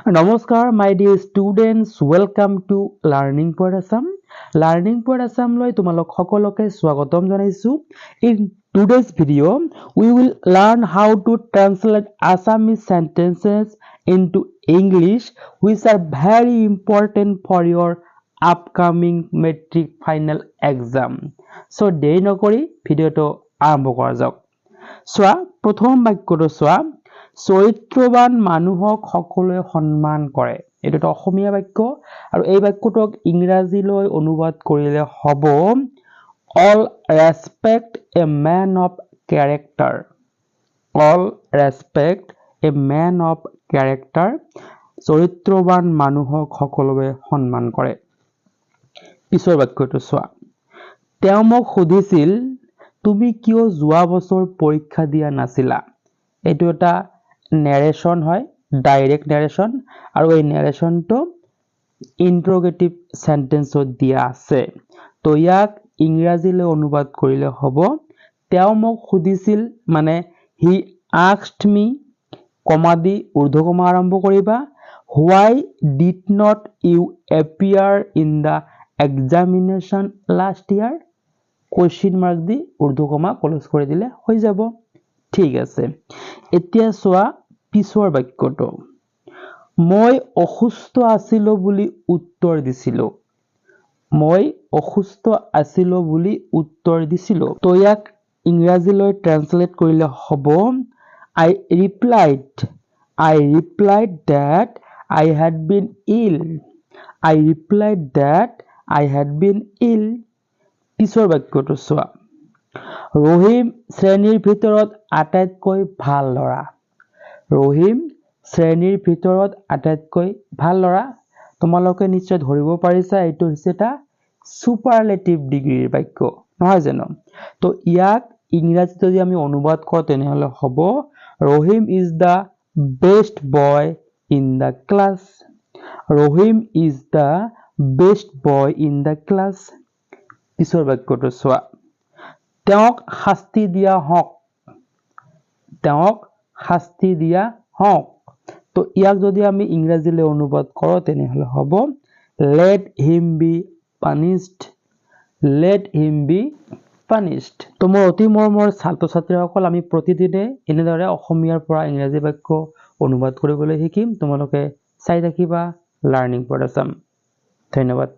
Namaskar, my dear students. Welcome to Learning Point Assam. Learning Point Assam loi tumalok সকলোকে স্বাগতম জনাইছো. In today's video, we will learn how to translate Assamese sentences into English, which are very important for your upcoming metric final exam. So, দেৰি নকৰি ভিডিঅটো আৰম্ভ কৰা যাওক. চোৱা প্ৰথম বাক্যটো চোৱা চৰিত্ৰবান মানুহক সকলোৱে সন্মান কৰে এটো অসমীয়া বাক্য আৰু এই বাক্যটোক ইংৰাজীলৈ অনুবাদ কৰিলে হ'ব all respect a man of character all respect a man of character চৰিত্ৰবান মানুহক সকলোৱে সন্মান কৰে পিছৰ বাক্যটো চোৱা তেওঁ মোক সুধিছিল তুমি কিয় যোৱা বছৰ পৰীক্ষা দিয়া নাছিলা এটো এটা narration হয় ডাইৰেক্ট narration আৰু এই narration টো interrogative sentence ত দিয়া আছে তো ইয়াক ইংৰাজীলৈ অনুবাদ কৰিলে হ'ব তেওঁ মোক সুধিছিল মানে he asked me কমা দি ঊৰ্ধ্বকমা আৰম্ভ কৰিবা why did not you appear in the examination last year question mark the ঊৰ্ধ্বকমা close কৰি দিলে হৈ যাব ঠিক আছে এতিয়া সোৱা পিছৰ বাক্যটো মই অসুস্থ আছিলো বুলি উত্তৰ দিছিলো মই অসুস্থ আছিলো বুলি উত্তৰ দিছিলো তো ইয়াক ইংৰাজীলৈ ট্ৰান্সলেট কৰিলে হ'ব I replied that I had been ill I replied that I had been ill পিছৰ বাক্যটো সোৱা ৰহিম শ্ৰেণীৰ ভিতৰত আটাইতকৈ ভাল লৰা ৰহিম শ্ৰেণীৰ ভিতৰত আটাইতকৈ ভাল লৰা তোমালোকে নিশ্চয় ধৰিব পাৰিছা এইটো হৈছে সুপাৰলেটিভ ডিগ্ৰীৰ বাক্য নহয় জানো তো ইয়াক ইংৰাজীত যদি আমি অনুবাদ কৰোঁ তেনেহলে হ'ব Rahim is the best boy in the class Rahim is the best boy in the class পিছৰ বাক্যটো চোৱা তেওঁক শাস্তি দিয়া হওক তেওঁক শাস্তি দিয়া হওক তো ইয়াক যদি আমি ইংৰাজীলৈ অনুবাদ কৰোঁ তেনেহলে হ'ব let him be punished let him be punished তো মোৰ অতি মৰমৰ ছাত্ৰ ছাত্ৰীসকল আমি প্ৰতিদিনে এনেদৰে অসমীয়াৰ পৰা ইংৰাজী বাক্য অনুবাদ কৰিবলৈ শিকিম তোমালোকে চাই থাকিবা লাৰ্নিং পইণ্ট আছাম ধন্যবাদ